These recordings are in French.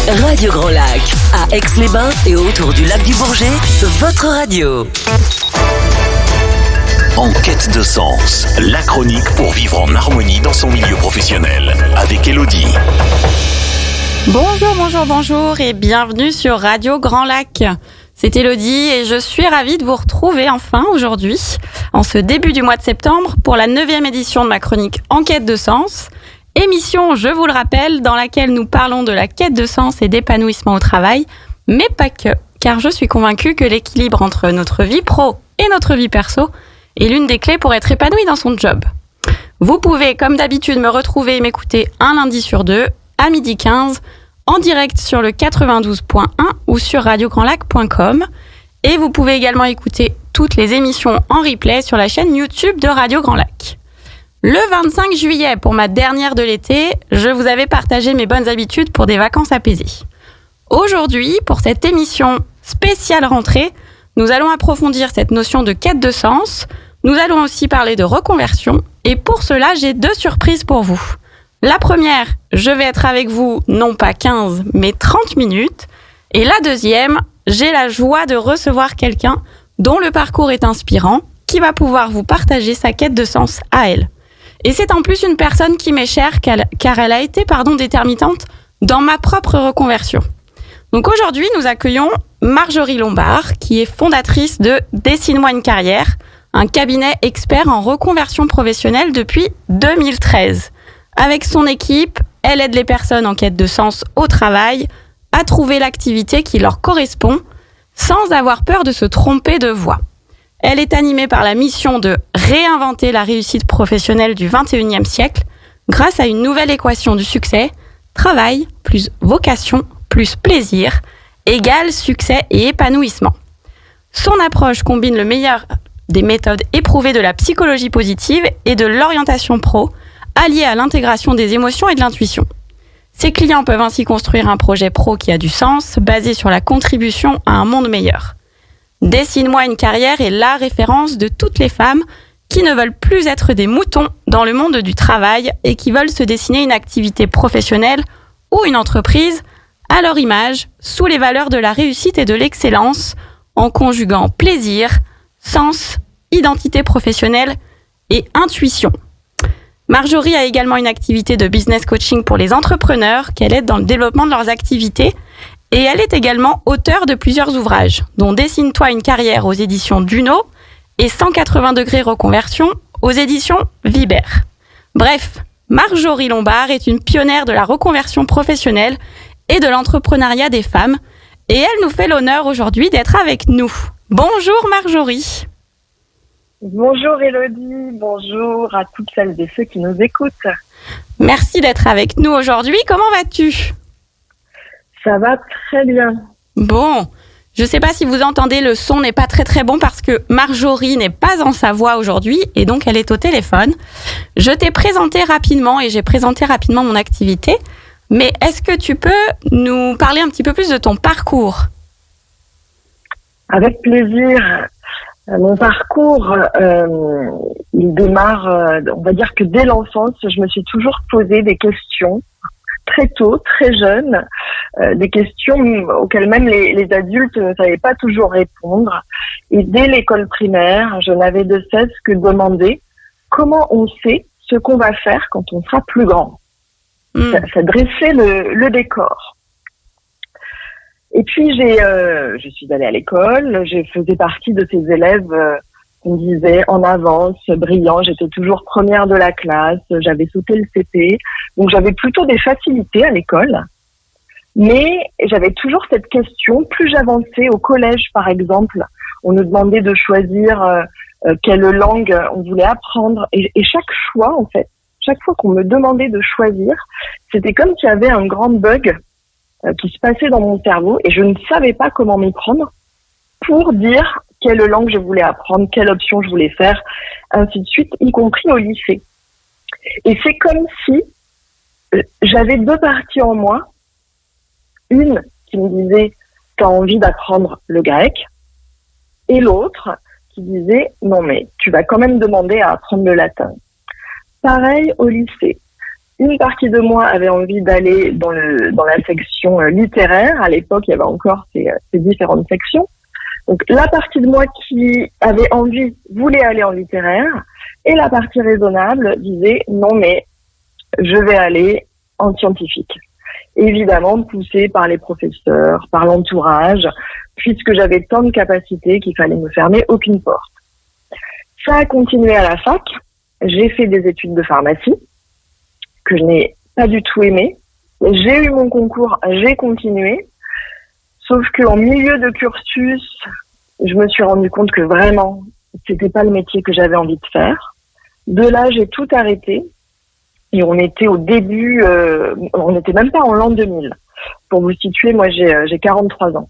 Radio Grand Lac, à Aix-les-Bains et autour du lac du Bourget, votre radio. En quête de sens, la chronique pour vivre en harmonie dans son milieu professionnel, avec Elodie. Bonjour et bienvenue sur Radio Grand Lac. C'est Elodie et je suis ravie de vous retrouver enfin aujourd'hui, en ce début du mois de septembre, pour la 9e édition de ma chronique En quête de sens. Émission, je vous le rappelle, dans laquelle nous parlons de la quête de sens et d'épanouissement au travail, mais pas que, car je suis convaincue que l'équilibre entre notre vie pro et notre vie perso est l'une des clés pour être épanoui dans son job. Vous pouvez, comme d'habitude, me retrouver et m'écouter un lundi sur deux, à 12h15, en direct sur le 92.1 ou sur radiograndlac.com. Et vous pouvez également écouter toutes les émissions en replay sur la chaîne YouTube de Radio Grand Lac. Le 25 juillet, pour ma dernière de l'été, je vous avais partagé mes bonnes habitudes pour des vacances apaisées. Aujourd'hui, pour cette émission spéciale rentrée, nous allons approfondir cette notion de quête de sens. Nous allons aussi parler de reconversion. Et pour cela, j'ai 2 surprises pour vous. La première, je vais être avec vous non pas 15, mais 30 minutes. Et la deuxième, j'ai la joie de recevoir quelqu'un dont le parcours est inspirant, qui va pouvoir vous partager sa quête de sens à elle. Et c'est en plus une personne qui m'est chère car elle a été déterminante dans ma propre reconversion. Donc aujourd'hui, nous accueillons Marjorie Lombard, qui est fondatrice de Dessine-moi une carrière, un cabinet expert en reconversion professionnelle depuis 2013. Avec son équipe, elle aide les personnes en quête de sens au travail à trouver l'activité qui leur correspond sans avoir peur de se tromper de voie. Elle est animée par la mission de réinventer la réussite professionnelle du 21e siècle grâce à une nouvelle équation du succès, travail plus vocation plus plaisir égale succès et épanouissement. Son approche combine le meilleur des méthodes éprouvées de la psychologie positive et de l'orientation pro, alliées à l'intégration des émotions et de l'intuition. Ses clients peuvent ainsi construire un projet pro qui a du sens, basé sur la contribution à un monde meilleur. Dessine-moi une carrière est la référence de toutes les femmes qui ne veulent plus être des moutons dans le monde du travail et qui veulent se dessiner une activité professionnelle ou une entreprise à leur image, sous les valeurs de la réussite et de l'excellence, en conjuguant plaisir, sens, identité professionnelle et intuition. Marjorie a également une activité de business coaching pour les entrepreneurs qu'elle aide dans le développement de leurs activités. Et elle est également auteure de plusieurs ouvrages, dont Dessine-toi une carrière aux éditions Duno et 180 degrés reconversion aux éditions Vibert. Bref, Marjorie Lombard est une pionnière de la reconversion professionnelle et de l'entrepreneuriat des femmes. Et elle nous fait l'honneur aujourd'hui d'être avec nous. Bonjour Marjorie. Bonjour Elodie, bonjour à toutes celles et ceux qui nous écoutent. Merci d'être avec nous aujourd'hui. Comment vas-tu ? Ça va très bien. Bon, je ne sais pas si vous entendez, le son n'est pas très bon parce que Marjorie n'est pas en Savoie aujourd'hui et donc elle est au téléphone. Je t'ai présenté rapidement et j'ai présenté rapidement mon activité, mais est-ce que tu peux nous parler un petit peu plus de ton parcours ? Avec plaisir. Mon parcours, il démarre, on va dire que dès l'enfance, je me suis toujours posé des questions. Très tôt, très jeune, des questions auxquelles même les adultes ne savaient pas toujours répondre. Et dès l'école primaire, je n'avais de cesse que demander comment on sait ce qu'on va faire quand on sera plus grand. Ça dressait le décor. Et puis je suis allée à l'école, je faisais partie de ces élèves qu'on disait en avance, brillant, j'étais toujours première de la classe, j'avais sauté le CP, donc j'avais plutôt des facilités à l'école. Mais j'avais toujours cette question, plus j'avançais au collège par exemple, on nous demandait de choisir quelle langue on voulait apprendre, et chaque choix en fait, chaque fois qu'on me demandait de choisir, c'était comme s'il y avait un grand bug qui se passait dans mon cerveau, et je ne savais pas comment m'y prendre pour dire quelle langue je voulais apprendre, quelle option je voulais faire, ainsi de suite, y compris au lycée. Et c'est comme si j'avais 2 parties en moi. Une qui me disait « t'as envie d'apprendre le grec » et l'autre qui disait « non mais tu vas quand même demander à apprendre le latin ». Pareil au lycée. Une partie de moi avait envie d'aller dans la section littéraire. À l'époque, il y avait encore ces différentes sections. Donc, la partie de moi qui avait envie voulait aller en littéraire, et la partie raisonnable disait non, mais je vais aller en scientifique. Évidemment, poussée par les professeurs, par l'entourage, puisque j'avais tant de capacités qu'il fallait me fermer aucune porte. Ça a continué à la fac. J'ai fait des études de pharmacie que je n'ai pas du tout aimé. J'ai eu mon concours, j'ai continué. Sauf qu'en milieu de cursus, je me suis rendu compte que vraiment, c'était pas le métier que j'avais envie de faire. De là, j'ai tout arrêté. Et on était au début, on n'était même pas en l'an 2000. Pour vous situer, moi j'ai 43 ans.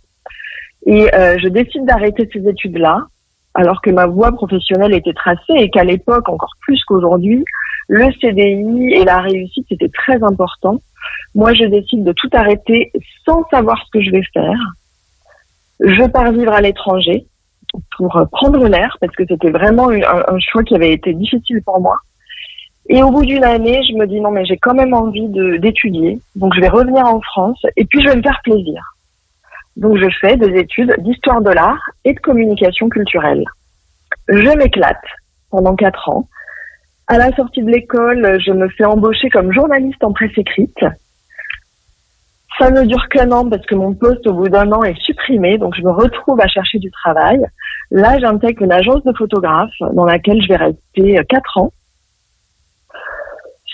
Et je décide d'arrêter ces études-là, alors que ma voie professionnelle était tracée et qu'à l'époque, encore plus qu'aujourd'hui, le CDI et la réussite, c'était très important. Moi, je décide de tout arrêter sans savoir ce que je vais faire. Je pars vivre à l'étranger pour prendre l'air, parce que c'était vraiment un choix qui avait été difficile pour moi. Et au bout d'une année, je me dis non, mais j'ai quand même envie d'étudier. Donc, je vais revenir en France et puis je vais me faire plaisir. Donc, je fais des études d'histoire de l'art et de communication culturelle. Je m'éclate pendant 4 ans. À la sortie de l'école, je me fais embaucher comme journaliste en presse écrite. Ça ne dure qu'un an parce que mon poste au bout d'un an est supprimé, donc je me retrouve à chercher du travail. Là, j'intègre une agence de photographes dans laquelle je vais rester 4 ans.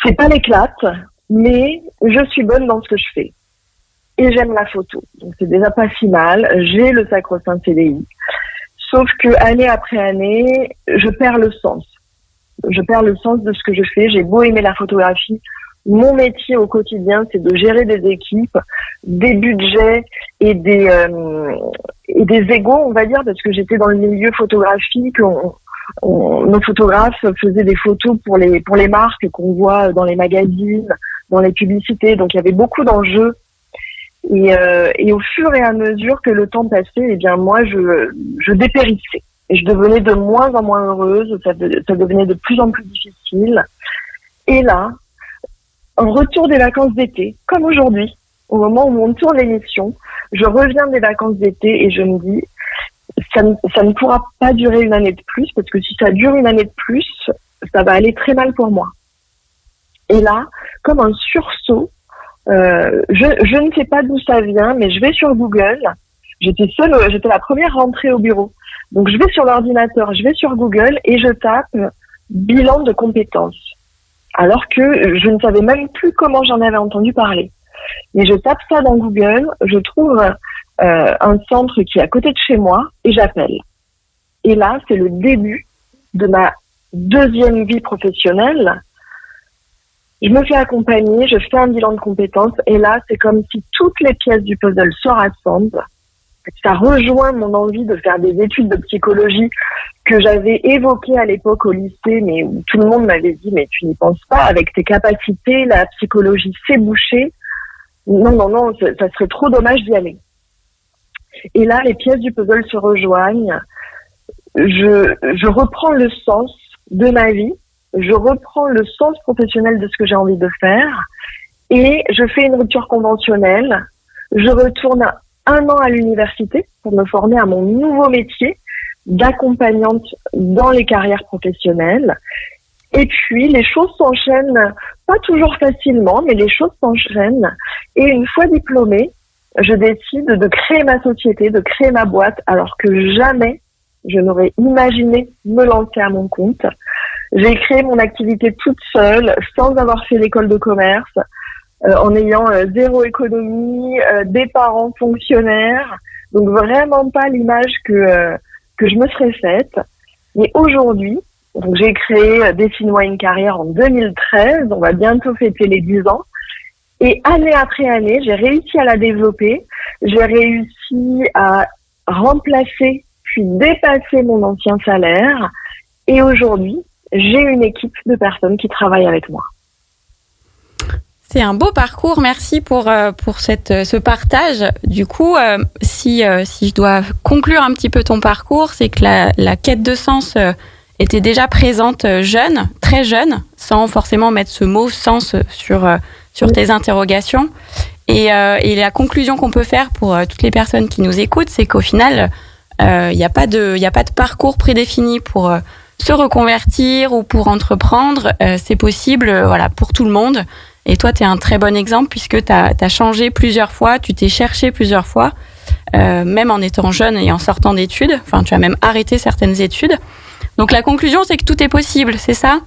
C'est pas l'éclate, mais je suis bonne dans ce que je fais. Et j'aime la photo. Donc c'est déjà pas si mal. J'ai le sacro-saint CDI. Sauf que année après année, je perds le sens. Je perds le sens de ce que je fais. J'ai beau aimer la photographie. Mon métier au quotidien, c'est de gérer des équipes, des budgets et des égos, on va dire, parce que j'étais dans le milieu photographique. Nos photographes faisaient des photos pour les marques qu'on voit dans les magazines, dans les publicités. Donc il y avait beaucoup d'enjeux. Et au fur et à mesure que le temps passait, eh bien moi je dépérissais. Et je devenais de moins en moins heureuse, ça devenait de plus en plus difficile. Et là, en retour des vacances d'été, comme aujourd'hui, au moment où on tourne l'émission, je reviens des vacances d'été et je me dis, ça ne pourra pas durer une année de plus, parce que si ça dure une année de plus, ça va aller très mal pour moi. Et là, comme un sursaut, je ne sais pas d'où ça vient, mais je vais sur Google. J'étais la première rentrée au bureau. Donc je vais sur l'ordinateur, je vais sur Google et je tape bilan de compétences. Alors que je ne savais même plus comment j'en avais entendu parler. Mais je tape ça dans Google, je trouve un centre qui est à côté de chez moi et j'appelle. Et là, c'est le début de ma deuxième vie professionnelle. Je me fais accompagner, je fais un bilan de compétences et là, c'est comme si toutes les pièces du puzzle se rassemblent. Ça rejoint mon envie de faire des études de psychologie que j'avais évoquées à l'époque au lycée, mais où tout le monde m'avait dit « mais tu n'y penses pas, avec tes capacités, la psychologie c'est bouché. Non, ça serait trop dommage d'y aller. » Et là, les pièces du puzzle se rejoignent. Je reprends le sens de ma vie. Je reprends le sens professionnel de ce que j'ai envie de faire et je fais une rupture conventionnelle. Je retourne 1 an à l'université pour me former à mon nouveau métier d'accompagnante dans les carrières professionnelles. Et puis, les choses s'enchaînent, pas toujours facilement, mais les choses s'enchaînent. Et une fois diplômée, je décide de créer ma société, de créer ma boîte, alors que jamais je n'aurais imaginé me lancer à mon compte. J'ai créé mon activité toute seule, sans avoir fait l'école de commerce, en ayant 0 économie, des parents fonctionnaires, donc vraiment pas l'image que je me serais faite. Et aujourd'hui, donc j'ai créé Dessine-moi une carrière en 2013, on va bientôt fêter les 10 ans, et année après année, j'ai réussi à la développer, j'ai réussi à remplacer puis dépasser mon ancien salaire, et aujourd'hui, j'ai une équipe de personnes qui travaillent avec moi. C'est un beau parcours. Merci pour ce partage. Du coup, si je dois conclure un petit peu ton parcours, c'est que la quête de sens était déjà présente jeune, très jeune, sans forcément mettre ce mot sens sur tes interrogations. Et la conclusion qu'on peut faire pour toutes les personnes qui nous écoutent, c'est qu'au final, il n'y a pas de parcours prédéfini pour se reconvertir ou pour entreprendre. C'est possible, pour tout le monde. Et toi, tu es un très bon exemple puisque tu as changé plusieurs fois, tu t'es cherché plusieurs fois, même en étant jeune et en sortant d'études. Enfin, tu as même arrêté certaines études. Donc la conclusion, c'est que tout est possible, c'est ça ?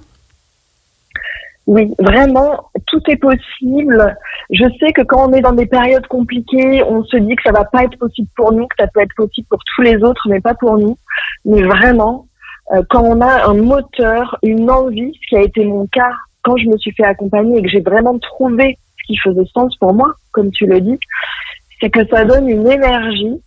Oui, vraiment, tout est possible. Je sais que quand on est dans des périodes compliquées, on se dit que ça va pas être possible pour nous, que ça peut être possible pour tous les autres, mais pas pour nous. Mais vraiment, quand on a un moteur, une envie, ce qui a été mon cas quand je me suis fait accompagner et que j'ai vraiment trouvé ce qui faisait sens pour moi, comme tu le dis, c'est que ça donne une énergie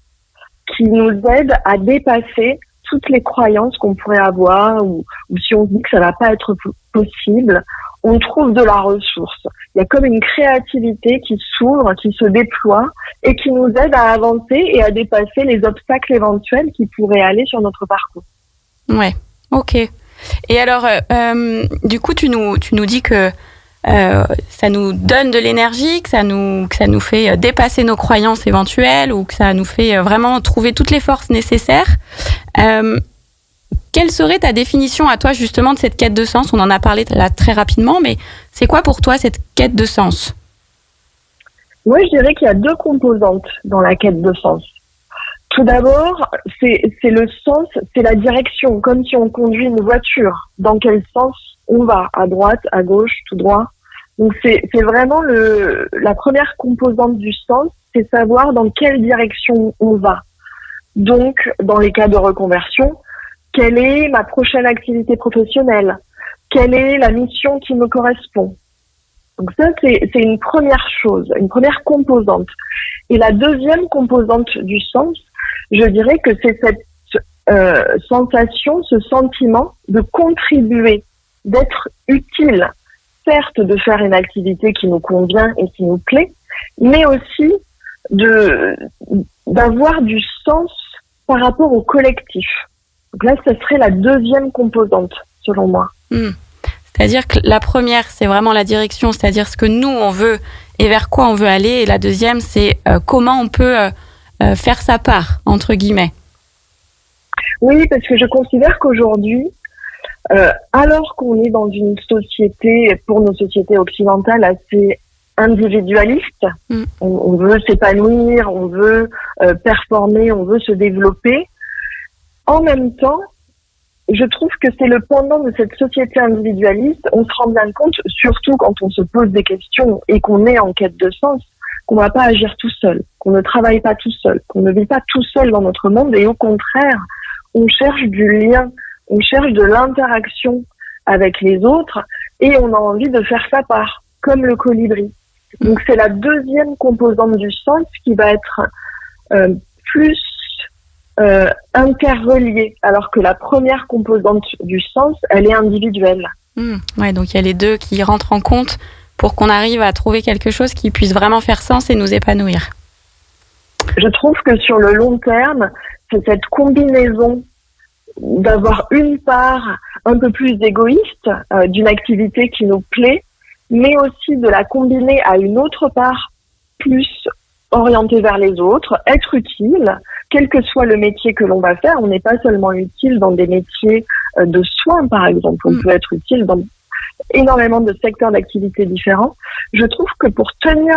qui nous aide à dépasser toutes les croyances qu'on pourrait avoir ou si on se dit que ça va pas être possible, on trouve de la ressource. Il y a comme une créativité qui s'ouvre, qui se déploie et qui nous aide à avancer et à dépasser les obstacles éventuels qui pourraient aller sur notre parcours. Ouais, ok. Et alors, du coup, tu nous dis que ça nous donne de l'énergie, que ça nous fait dépasser nos croyances éventuelles ou que ça nous fait vraiment trouver toutes les forces nécessaires. Quelle serait ta définition à toi justement de cette quête de sens ? On en a parlé là très rapidement, mais c'est quoi pour toi cette quête de sens ? Moi, je dirais qu'il y a 2 composantes dans la quête de sens. Tout d'abord, c'est le sens, c'est la direction, comme si on conduit une voiture. Dans quel sens on va ? À droite, à gauche, tout droit. Donc c'est vraiment la première composante du sens, c'est savoir dans quelle direction on va. Donc, dans les cas de reconversion, quelle est ma prochaine activité professionnelle ? Quelle est la mission qui me correspond ? Donc ça, c'est une première chose, une première composante. Et la deuxième composante du sens, je dirais que c'est cette sensation, ce sentiment de contribuer, d'être utile, certes de faire une activité qui nous convient et qui nous plaît, mais aussi d'avoir du sens par rapport au collectif. Donc là, ce serait la deuxième composante, selon moi. C'est-à-dire que la première, c'est vraiment la direction, c'est-à-dire ce que nous, on veut et vers quoi on veut aller. Et la deuxième, c'est comment on peut faire sa part, entre guillemets. Oui, parce que je considère qu'aujourd'hui, alors qu'on est dans une société, pour nos sociétés occidentales, assez individualiste, on veut s'épanouir, on veut performer, on veut se développer. En même temps, je trouve que c'est le pendant de cette société individualiste. On se rend bien compte, surtout quand on se pose des questions et qu'on est en quête de sens, qu'on ne va pas agir tout seul, qu'on ne travaille pas tout seul, qu'on ne vit pas tout seul dans notre monde et au contraire, on cherche du lien, on cherche de l'interaction avec les autres et on a envie de faire sa part, comme le colibri. Donc c'est la deuxième composante du sens qui va être plus interreliée, alors que la première composante du sens, elle est individuelle. Ouais, donc il y a les deux qui rentrent en compte pour qu'on arrive à trouver quelque chose qui puisse vraiment faire sens et nous épanouir. Je trouve que sur le long terme, c'est cette combinaison d'avoir une part un peu plus égoïste d'une activité qui nous plaît, mais aussi de la combiner à une autre part plus orientée vers les autres, être utile, quel que soit le métier que l'on va faire. On n'est pas seulement utile dans des métiers de soins, par exemple. On peut être utile dans énormément de secteurs d'activité différents. Je trouve que pour tenir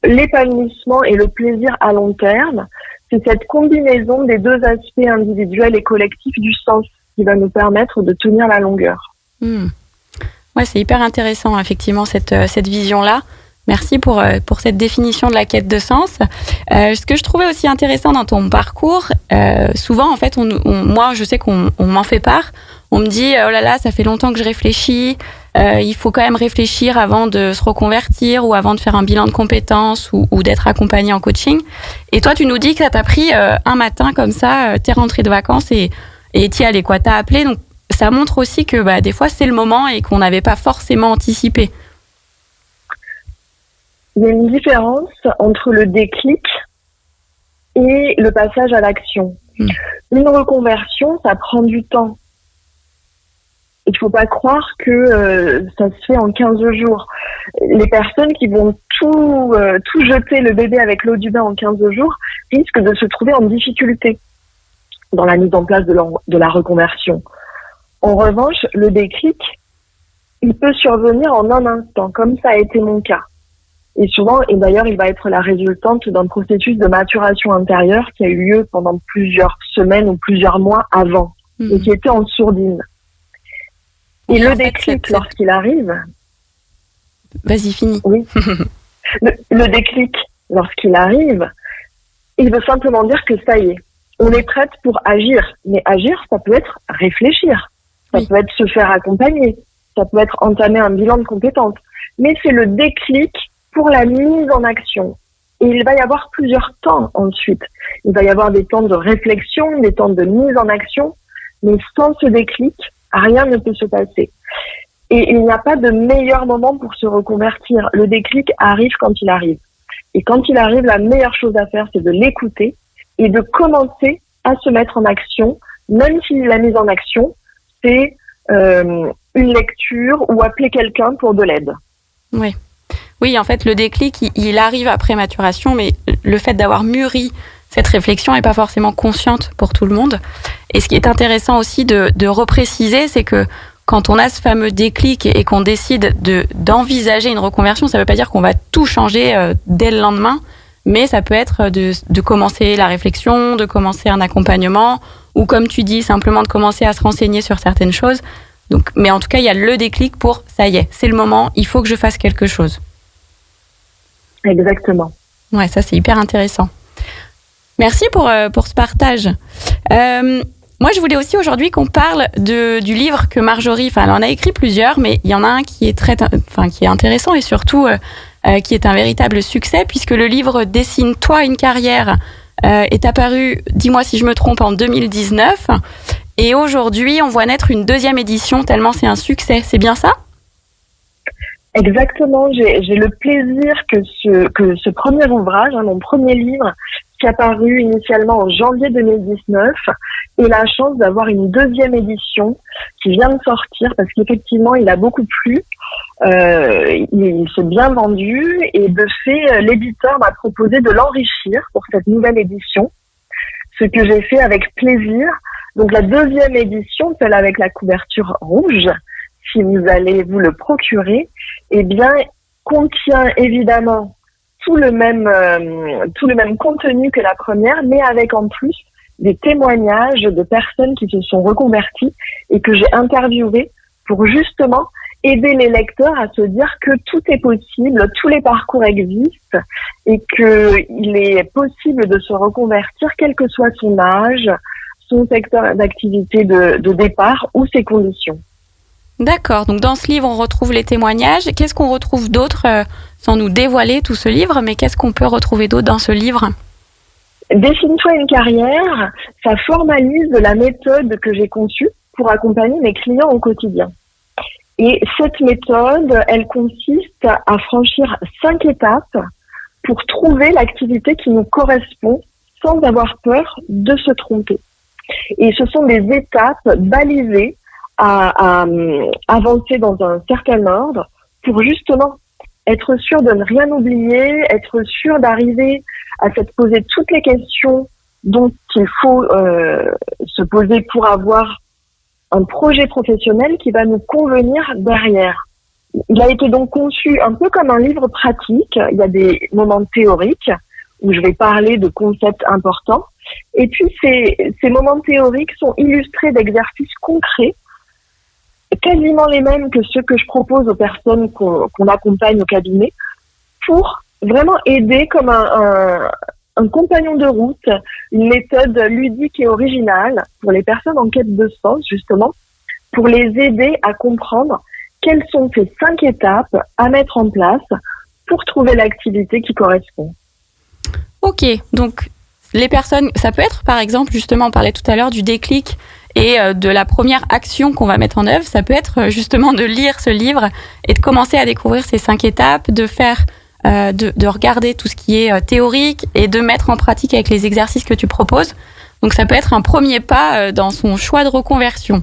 l'épanouissement et le plaisir à long terme, c'est cette combinaison des deux aspects individuels et collectifs du sens qui va nous permettre de tenir la longueur. Ouais, c'est hyper intéressant, effectivement, cette vision-là. Merci pour cette définition de la quête de sens. Ce que je trouvais aussi intéressant dans ton parcours, souvent, en fait, moi, je sais qu'on m'en fait part. On me dit, oh là là, ça fait longtemps que je réfléchis. Il faut quand même réfléchir avant de se reconvertir ou avant de faire un bilan de compétences ou d'être accompagné en coaching. Et toi, tu nous dis que ça t'a pris un matin comme ça, t'es rentré de vacances et t'y allais, quoi. T'as appelé. Donc, ça montre aussi que des fois, c'est le moment et qu'on n'avait pas forcément anticipé. Il y a une différence entre le déclic et le passage à l'action. Une reconversion, ça prend du temps. Il ne faut pas croire que ça se fait en 15 jours. Les personnes qui vont tout jeter le bébé avec l'eau du bain en 15 jours risquent de se trouver en difficulté dans la mise en place de la reconversion. En revanche, le déclic, il peut survenir en un instant, comme ça a été mon cas. Et souvent, et d'ailleurs, il va être la résultante d'un processus de maturation intérieure qui a eu lieu pendant plusieurs semaines ou plusieurs mois avant, et qui était en sourdine. Et le déclic, lorsqu'il arrive... Vas-y, finis. Oui. Le déclic, lorsqu'il arrive, il veut simplement dire que ça y est, on est prête pour agir. Mais agir, ça peut être réfléchir, ça peut être se faire accompagner, ça peut être entamer un bilan de compétences. Mais c'est le déclic pour la mise en action. Et il va y avoir plusieurs temps ensuite. Il va y avoir des temps de réflexion, des temps de mise en action, mais sans ce déclic, rien ne peut se passer. Et il n'y a pas de meilleur moment pour se reconvertir. Le déclic arrive quand il arrive. Et quand il arrive, la meilleure chose à faire, c'est de l'écouter et de commencer à se mettre en action, même si la mise en action, c'est une lecture ou appeler quelqu'un pour de l'aide. Oui. Oui, en fait, le déclic, il arrive après maturation, mais le fait d'avoir mûri cette réflexion n'est pas forcément consciente pour tout le monde. Et ce qui est intéressant aussi de repréciser, c'est que quand on a ce fameux déclic et qu'on décide d'envisager une reconversion, ça ne veut pas dire qu'on va tout changer dès le lendemain, mais ça peut être de commencer la réflexion, de commencer un accompagnement, ou comme tu dis, simplement de commencer à se renseigner sur certaines choses. Donc, mais en tout cas, il y a le déclic pour « ça y est, c'est le moment, il faut que je fasse quelque chose ». Exactement. Ouais, ça c'est hyper intéressant. Merci pour ce partage. Moi, je voulais aussi aujourd'hui qu'on parle du livre que Marjorie, elle en a écrit plusieurs, mais il y en a un qui est qui est intéressant et surtout qui est un véritable succès, puisque le livre Dessine-toi une carrière est apparu, dis-moi si je me trompe, en 2019. Et aujourd'hui, on voit naître une deuxième édition tellement c'est un succès. C'est bien ça ? Exactement. J'ai le plaisir que ce premier ouvrage, mon premier livre, qui est apparu initialement en janvier 2019, ait la chance d'avoir une deuxième édition qui vient de sortir parce qu'effectivement, il a beaucoup plu. Il s'est bien vendu et de fait, l'éditeur m'a proposé de l'enrichir pour cette nouvelle édition, ce que j'ai fait avec plaisir. Donc la deuxième édition, celle avec la couverture rouge, si vous allez vous le procurer, eh bien, contient évidemment tout le même contenu que la première, mais avec en plus des témoignages de personnes qui se sont reconverties et que j'ai interviewées pour justement aider les lecteurs à se dire que tout est possible, tous les parcours existent et qu'il est possible de se reconvertir quel que soit son âge, son secteur d'activité de départ ou ses conditions. D'accord, donc dans ce livre, on retrouve les témoignages. Qu'est-ce qu'on retrouve d'autre, sans nous dévoiler tout ce livre, mais qu'est-ce qu'on peut retrouver d'autre dans ce livre ? Dessine-toi une carrière, ça formalise la méthode que j'ai conçue pour accompagner mes clients au quotidien. Et cette méthode, elle consiste à franchir 5 étapes pour trouver l'activité qui nous correspond sans avoir peur de se tromper. Et ce sont des étapes balisées à avancer dans un certain ordre pour justement être sûr de ne rien oublier, être sûr d'arriver à se poser toutes les questions dont il faut se poser pour avoir un projet professionnel qui va nous convenir derrière. Il a été donc conçu un peu comme un livre pratique. Il y a des moments théoriques où je vais parler de concepts importants. Et puis ces moments théoriques sont illustrés d'exercices concrets, quasiment les mêmes que ceux que je propose aux personnes qu'on accompagne au cabinet, pour vraiment aider comme un compagnon de route, une méthode ludique et originale pour les personnes en quête de sens, justement, pour les aider à comprendre quelles sont ces 5 étapes à mettre en place pour trouver l'activité qui correspond. Ok, donc les personnes, ça peut être par exemple, justement, on parlait tout à l'heure du déclic et de la première action qu'on va mettre en œuvre, ça peut être justement de lire ce livre et de commencer à découvrir ces 5 étapes, de faire, de regarder tout ce qui est théorique et de mettre en pratique avec les exercices que tu proposes. Donc ça peut être un premier pas dans son choix de reconversion.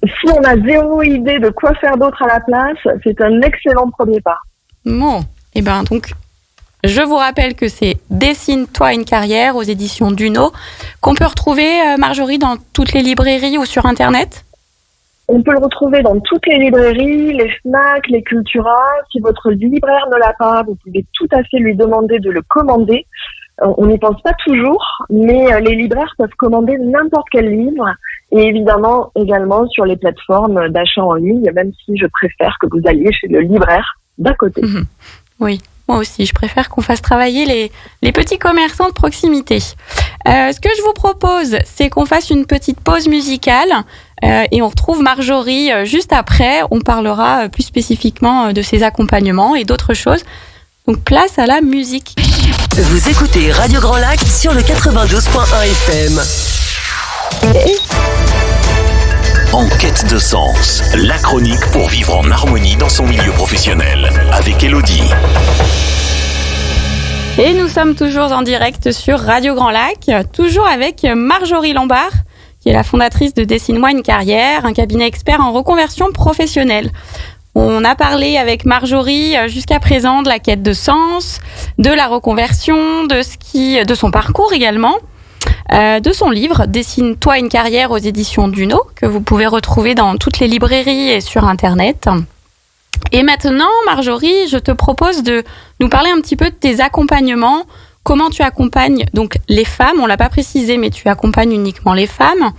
si on a zéro idée de quoi faire d'autre à la place, c'est un excellent premier pas. Bon, et ben donc, je vous rappelle que c'est Dessine-toi une carrière aux éditions Duno, qu'on peut retrouver, Marjorie, dans toutes les librairies ou sur Internet. On peut le retrouver dans toutes les librairies, les Fnac, les Cultura. Si votre libraire ne l'a pas, vous pouvez tout à fait lui demander de le commander. On n'y pense pas toujours, mais les libraires peuvent commander n'importe quel livre. Et évidemment, également sur les plateformes d'achat en ligne, même si je préfère que vous alliez chez le libraire d'à côté. Oui, moi aussi, je préfère qu'on fasse travailler les petits commerçants de proximité. Ce que je vous propose, c'est qu'on fasse une petite pause musicale et on retrouve Marjorie juste après. On parlera plus spécifiquement de ses accompagnements et d'autres choses. Donc, place à la musique. Vous écoutez Radio Grand Lac sur le 92.1 FM. En quête de sens, la chronique pour vivre en harmonie dans son milieu professionnel, avec Élodie. Et nous sommes toujours en direct sur Radio Grand Lac, toujours avec Marjorie Lombard, qui est la fondatrice de Dessine-moi une carrière, un cabinet expert en reconversion professionnelle. On a parlé avec Marjorie jusqu'à présent de la quête de sens, de la reconversion, de son parcours également, de son livre Dessine-toi une carrière aux éditions Duno, que vous pouvez retrouver dans toutes les librairies et sur Internet. Et maintenant, Marjorie, je te propose de nous parler un petit peu de tes accompagnements. Comment tu accompagnes donc les femmes? On l'a pas précisé, mais tu accompagnes uniquement les femmes.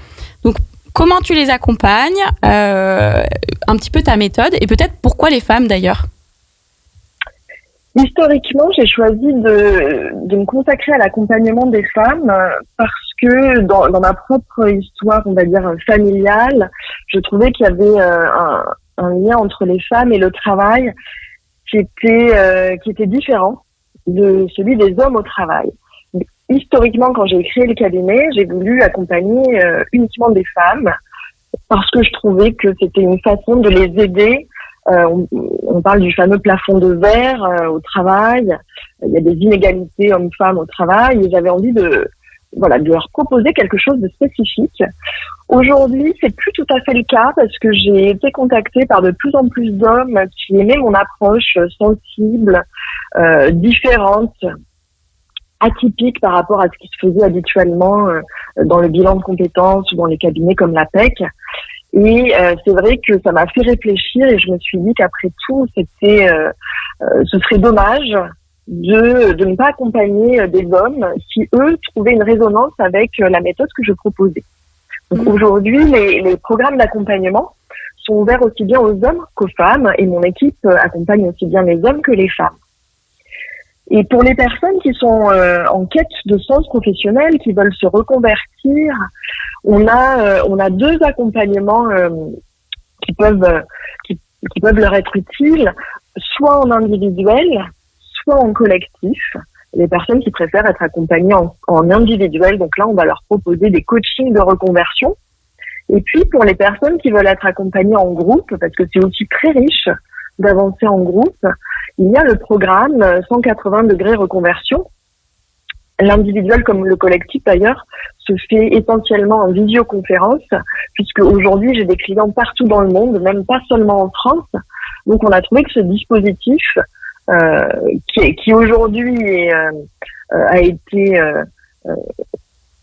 Donc, comment tu les accompagnes, un petit peu ta méthode et peut-être pourquoi les femmes d'ailleurs? Historiquement, j'ai choisi de me consacrer à l'accompagnement des femmes parce que dans ma propre histoire, on va dire familiale, je trouvais qu'il y avait un lien entre les femmes et le travail qui était différent de celui des hommes au travail. Historiquement, quand j'ai créé le cabinet, j'ai voulu accompagner uniquement des femmes parce que je trouvais que c'était une façon de les aider. On parle du fameux plafond de verre au travail. Il y a des inégalités hommes-femmes au travail et j'avais envie de leur proposer quelque chose de spécifique. Aujourd'hui, c'est plus tout à fait le cas parce que j'ai été contactée par de plus en plus d'hommes qui aimaient mon approche sensible, différente, atypique par rapport à ce qui se faisait habituellement dans le bilan de compétences ou dans les cabinets comme l'APEC. Et c'est vrai que ça m'a fait réfléchir et je me suis dit qu'après tout, ce serait dommage de ne pas accompagner des hommes qui, eux, trouvaient une résonance avec la méthode que je proposais. Donc aujourd'hui, les programmes d'accompagnement sont ouverts aussi bien aux hommes qu'aux femmes et mon équipe accompagne aussi bien les hommes que les femmes. Et pour les personnes qui sont en quête de sens professionnel, qui veulent se reconvertir, on a deux accompagnements qui peuvent leur être utiles, soit en individuel, soit en collectif. Les personnes qui préfèrent être accompagnées en individuel, donc là, on va leur proposer des coachings de reconversion. Et puis, pour les personnes qui veulent être accompagnées en groupe, parce que c'est aussi très riche d'avancer en groupe, il y a le programme 180 degrés reconversion. L'individuel comme le collectif d'ailleurs se fait essentiellement en visioconférence, puisque aujourd'hui j'ai des clients partout dans le monde, même pas seulement en France. Donc on a trouvé que ce dispositif qui aujourd'hui a été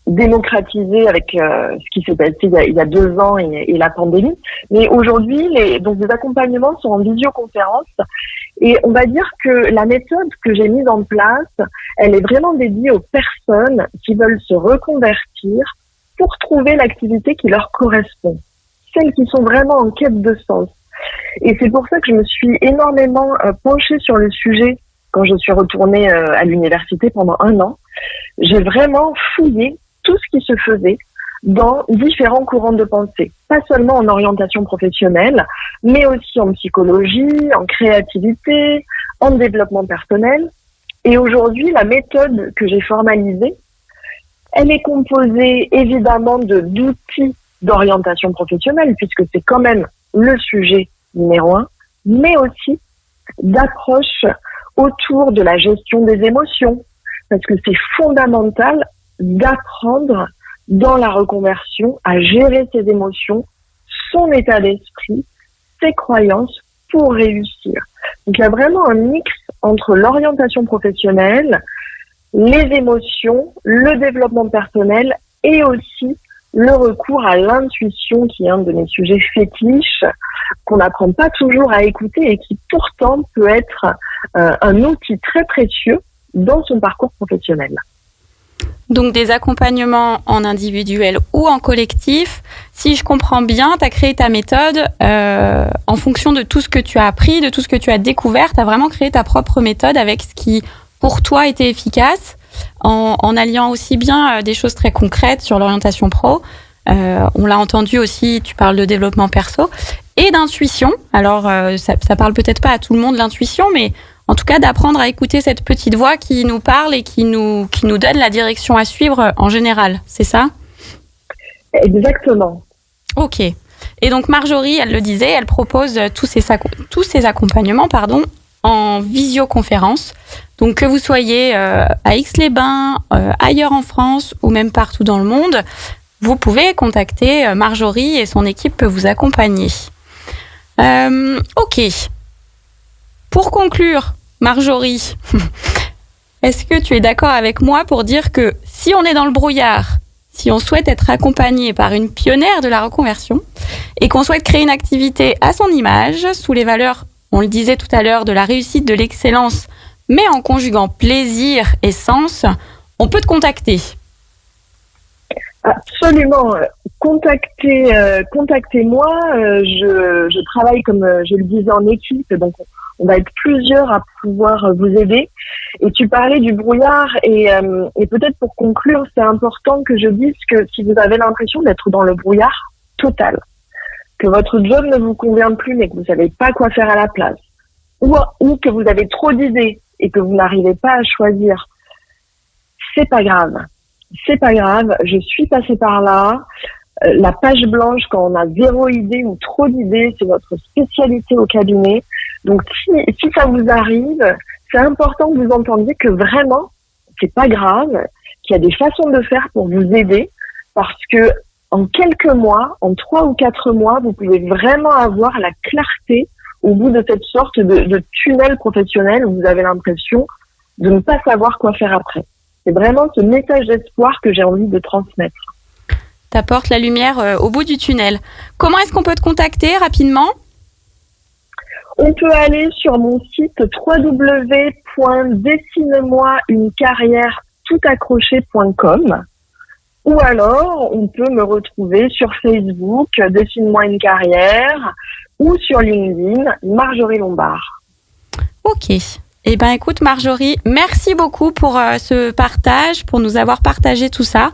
démocratisé avec ce qui s'est passé il y a 2 ans et la pandémie. Mais aujourd'hui, les accompagnements sont en visioconférence et on va dire que la méthode que j'ai mise en place, elle est vraiment dédiée aux personnes qui veulent se reconvertir pour trouver l'activité qui leur correspond. Celles qui sont vraiment en quête de sens. Et c'est pour ça que je me suis énormément penchée sur le sujet quand je suis retournée à l'université pendant 1 an. J'ai vraiment fouillé tout ce qui se faisait dans différents courants de pensée, pas seulement en orientation professionnelle, mais aussi en psychologie, en créativité, en développement personnel. Et aujourd'hui, la méthode que j'ai formalisée, elle est composée évidemment d'outils d'orientation professionnelle, puisque c'est quand même le sujet numéro 1, mais aussi d'approches autour de la gestion des émotions, parce que c'est fondamental d'apprendre dans la reconversion à gérer ses émotions son état d'esprit, ses croyances pour réussir. Donc il y a vraiment un mix entre l'orientation professionnelle, les émotions, le développement personnel et aussi le recours à l'intuition qui est un de mes sujets fétiches qu'on n'apprend pas toujours à écouter et qui pourtant peut être un outil très précieux dans son parcours professionnel. Donc des accompagnements en individuel ou en collectif. Si je comprends bien, tu as créé ta méthode en fonction de tout ce que tu as appris, de tout ce que tu as découvert. Tu as vraiment créé ta propre méthode avec ce qui, pour toi, était efficace, en alliant aussi bien des choses très concrètes sur l'orientation pro. On l'a entendu aussi, tu parles de développement perso et d'intuition. Alors, ça parle peut-être pas à tout le monde, l'intuition, mais en tout cas, d'apprendre à écouter cette petite voix qui nous parle et qui nous donne la direction à suivre en général. C'est ça ? Exactement. Ok. Et donc, Marjorie, elle le disait, elle propose tous ces accompagnements, en visioconférence. Donc, que vous soyez à Aix-les-Bains, ailleurs en France ou même partout dans le monde, vous pouvez contacter Marjorie et son équipe peut vous accompagner. Ok. Pour conclure, Marjorie, est-ce que tu es d'accord avec moi pour dire que si on est dans le brouillard, si on souhaite être accompagné par une pionnière de la reconversion et qu'on souhaite créer une activité à son image, sous les valeurs, on le disait tout à l'heure, de la réussite, de l'excellence, mais en conjuguant plaisir et sens, on peut te contacter ? Absolument. Contactez-moi. Je travaille, comme je le disais, en équipe, donc on va être plusieurs à pouvoir vous aider. Et tu parlais du brouillard et peut-être pour conclure, c'est important que je dise que si vous avez l'impression d'être dans le brouillard total, que votre job ne vous convient plus mais que vous savez pas quoi faire à la place, ou que vous avez trop d'idées et que vous n'arrivez pas à choisir, c'est pas grave. C'est pas grave, je suis passée par là. La page blanche, quand on a 0 idée ou trop d'idées, c'est notre spécialité au cabinet. Donc, si ça vous arrive, c'est important que vous entendiez que vraiment, c'est pas grave, qu'il y a des façons de faire pour vous aider, parce que en quelques mois, en 3 ou 4 mois, vous pouvez vraiment avoir la clarté au bout de cette sorte de tunnel professionnel où vous avez l'impression de ne pas savoir quoi faire après. C'est vraiment ce message d'espoir que j'ai envie de transmettre. T'apportes la lumière au bout du tunnel. Comment est-ce qu'on peut te contacter rapidement ? On peut aller sur mon site www.dessine-moi-une-carrière-tout-accroché.com ou alors on peut me retrouver sur Facebook, Dessine-moi une carrière, ou sur LinkedIn, Marjorie Lombard. Ok. Eh bien, écoute, Marjorie, merci beaucoup pour ce partage, pour nous avoir partagé tout ça.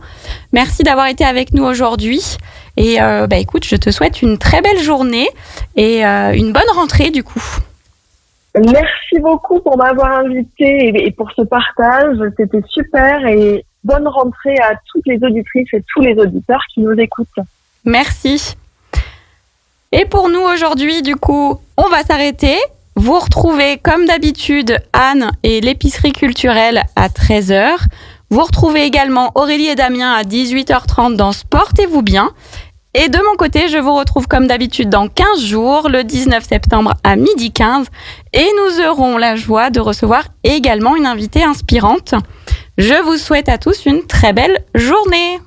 Merci d'avoir été avec nous aujourd'hui. Et écoute, je te souhaite une très belle journée et une bonne rentrée du coup. Merci beaucoup pour m'avoir invitée et pour ce partage. C'était super et bonne rentrée à toutes les auditrices et tous les auditeurs qui nous écoutent. Merci. Et pour nous aujourd'hui, du coup, on va s'arrêter. Vous retrouvez comme d'habitude Anne et l'épicerie culturelle à 13h. Vous retrouvez également Aurélie et Damien à 18h30 dans Sportez-vous bien. Et de mon côté, je vous retrouve comme d'habitude dans 15 jours, le 19 septembre à 12h15. Et nous aurons la joie de recevoir également une invitée inspirante. Je vous souhaite à tous une très belle journée.